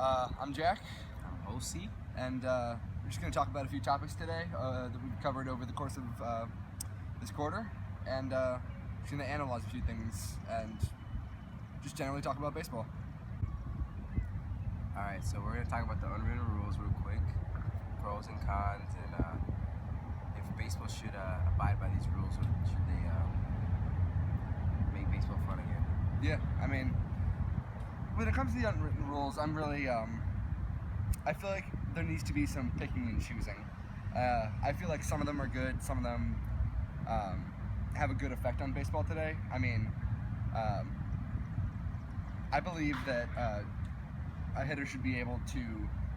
I'm Jack, I'm Osi. and we're just going to talk about a few topics today that we've covered over the course of this quarter, and just going to analyze a few things and just generally talk about baseball. Alright, so we're going to talk about the unwritten rules real quick, pros and cons, and if baseball should abide by these rules, or should they make baseball fun again. Yeah, I mean, when it comes to the unwritten rules, I'm really, I feel like there needs to be some picking and choosing. I feel like some of them are good, some of them have a good effect on baseball today. I mean, I believe that a hitter should be able to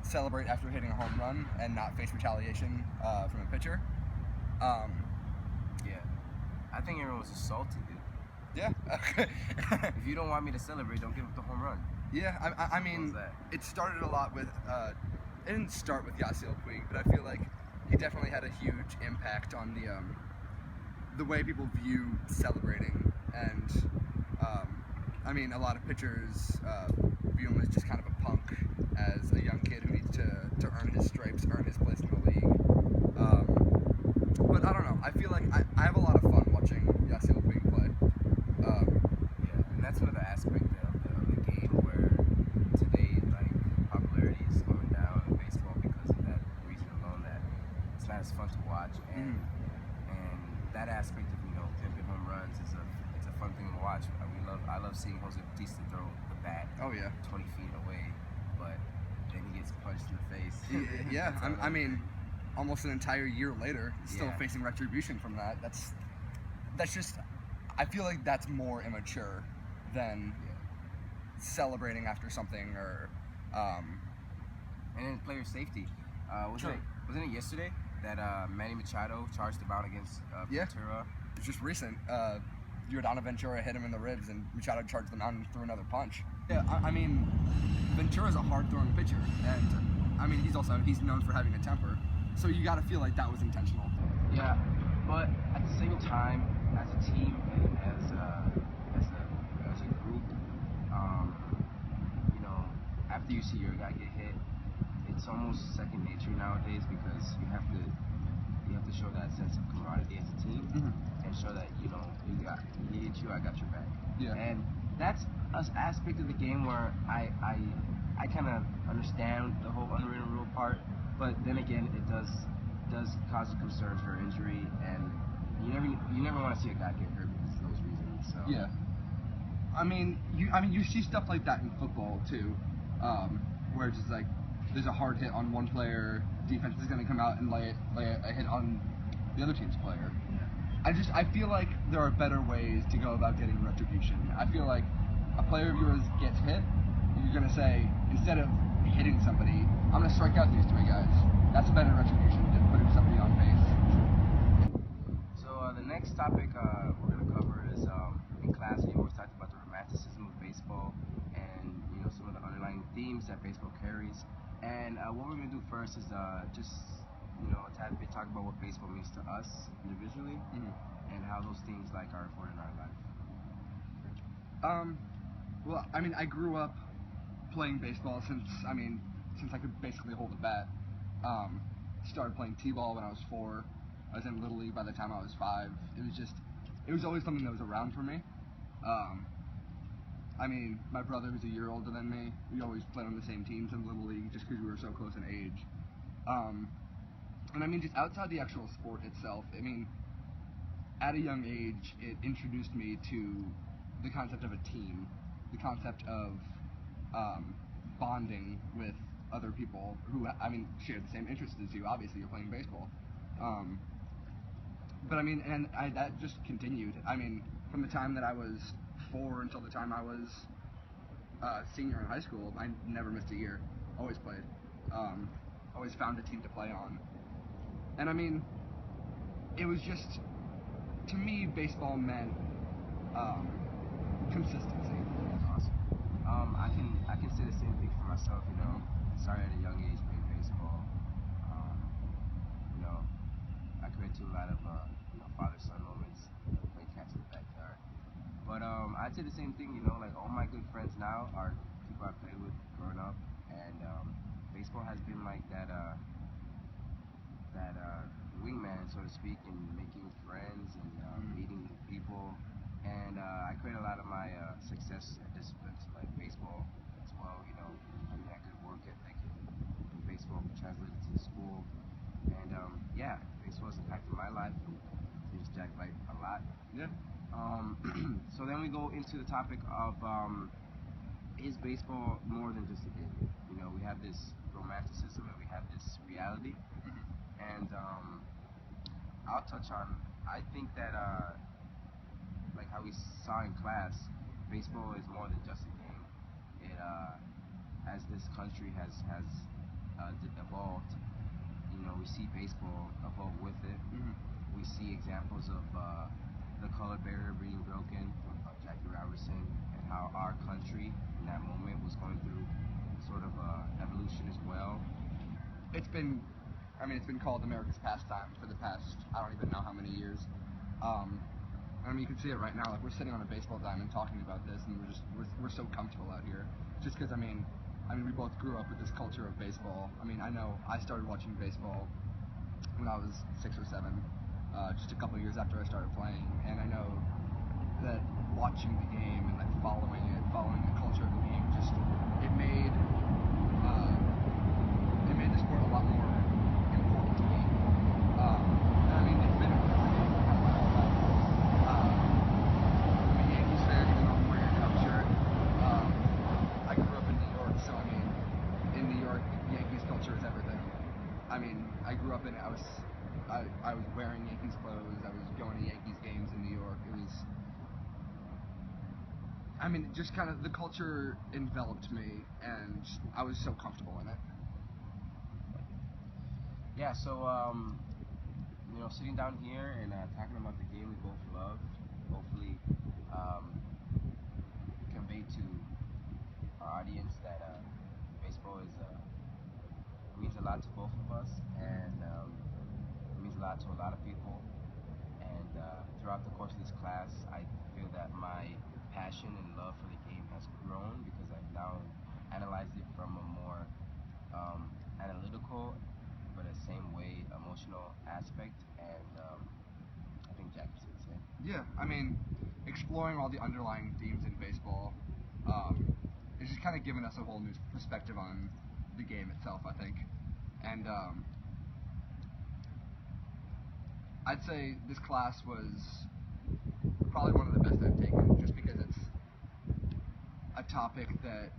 celebrate after hitting a home run and not face retaliation from a pitcher. Yeah. I think everyone was assaulted, dude. Yeah. If you don't want me to celebrate, don't give up the home run. Yeah, I mean, it started a lot with, it didn't start with Yasiel Puig, but I feel like he definitely had a huge impact on the way people view celebrating, and I mean, a lot of pitchers view him as just kind of a punk, as a young kid who needs to earn his stripes, earn his place in the league. But I don't know, I feel like I have a lot of fun watching Yasiel Puig play. Yeah, and that's another aspect of the game where today, like, popularity is slowing down in baseball because of that reason alone, that it's not as fun to watch, and that aspect of, you know, pimping home runs is it's a fun thing to watch. I love seeing Jose Bautista throw the bat 20 feet away, but then he gets punched in the face. Yeah, I mean, almost an entire year later, still facing retribution from that. That's just, I feel like that's more immature than celebrating after something, or and then player safety. Wasn't it yesterday that Manny Machado charged the mound against Ventura? It's just recent. Giordano Ventura hit him in the ribs, and Machado charged the mound and threw another punch. Yeah, I mean, Ventura's a hard-throwing pitcher, and I mean, he's known for having a temper, so you got to feel like that was intentional. Yeah, but at the same time, as a team and as a group, you know, after you see your guy get hit, it's almost second nature nowadays, because you have to show that sense of camaraderie as a team, and show that, you know, he hit you, I got your back. Yeah. And that's an aspect of the game where I kind of understand the whole unwritten rule part, but then again, it does cause a concern for injury, and you never want to see a guy get hurt because of those reasons. So yeah, I mean you see stuff like that in football too, where it's just like there's a hard hit on one player, defense is going to come out and lay a hit on the other team's player. Yeah. I feel like there are better ways to go about getting retribution. I feel like a player of yours gets hit, you're going to say, instead of hitting somebody, I'm going to strike out these three guys. That's a better retribution than putting somebody on base. So the next topic we're going to cover is, in class we always talked about the romanticism of baseball, and, you know, some of the underlying themes that baseball carries. And what we're going to do first is just, you know, a tad bit talk about what baseball means to us individually, and how those things, like, are important in our life. Well, I mean, I grew up playing baseball since I could basically hold a bat. Started playing t-ball when I was 4. I was in Little League by the time I was 5. It was always something that was around for me. I mean, my brother, who's a year older than me, we always played on the same teams in Little League just because we were so close in age. And I mean, just outside the actual sport itself, I mean, at a young age, it introduced me to the concept of a team, the concept of bonding with other people who, I mean, share the same interests as you. Obviously, you're playing baseball. But I mean, and that just continued. I mean, from the time that I was 4 until the time I was senior in high school, I never missed a year. Always played. Always found a team to play on. And I mean, it was just, to me, baseball meant consistency. That's awesome. I can say the same thing for myself. You know, started at a young age playing baseball. You know, I committed to a lot of father-son moments, playing catch in the backyard. But I'd say the same thing. You know, like, all my good friends now are people I played with growing up, and being like that wingman, so to speak, and making friends and meeting new people. And I create a lot of my success disciplines, like baseball as well. You know, having that good work ethic and baseball translated to school. And yeah, baseball has impacted my life and changed Jack's life a lot. Yeah. So then we go into the topic of is baseball more than just a game? You know, we have this romanticism and we have this reality. And I'll touch on, I think that like how we saw in class, baseball is more than just a game. It as this country has evolved, you know, we see baseball evolve with it. We see examples of the color barrier being broken, Jackie Robertson, and how our country in that moment was going through sort of evolution as well. It's been called America's pastime for the past, I don't even know how many years. I mean, you can see it right now. Like, we're sitting on a baseball diamond talking about this, and we're so comfortable out here. Just because, I mean, we both grew up with this culture of baseball. I mean, I know I started watching baseball when I was 6 or 7, just a couple of years after I started playing, and I know that watching the game and like following the culture of the game, just it made the sport a lot more important to me. And I mean, it's been kind of my whole life. I'm a Yankees fan, even though I'm wearing a Cubs shirt. I grew up in New York, so I mean, in New York, Yankees culture is everything. I mean, I grew up in it. I was wearing Yankees clothes. I was going to Yankees games in New York. It was, I mean, just kind of the culture enveloped me, and I was so comfortable in it. Yeah, so you know, sitting down here and talking about the game we both love, hopefully convey to our audience that baseball means a lot to both of us, and it means a lot to a lot of people. And throughout the course of this class, I feel that my passion and love for the game has grown because I've now analyzed it from a more analytical, but the same way emotional aspect. And I think Jack can say the same. Yeah, I mean, exploring all the underlying themes in baseball is just kind of giving us a whole new perspective on the game itself, I think. And I'd say this class was probably one of the best I've taken, just because it's a topic that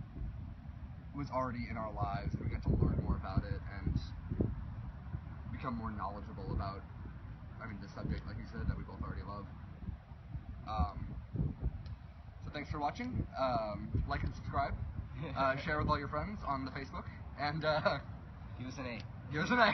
was already in our lives, and we got to learn more about it and become more knowledgeable about, the subject, like you said, that we both already love. So thanks for watching. Like and subscribe. Share with all your friends on the Facebook, and Give us an A. Give us an A.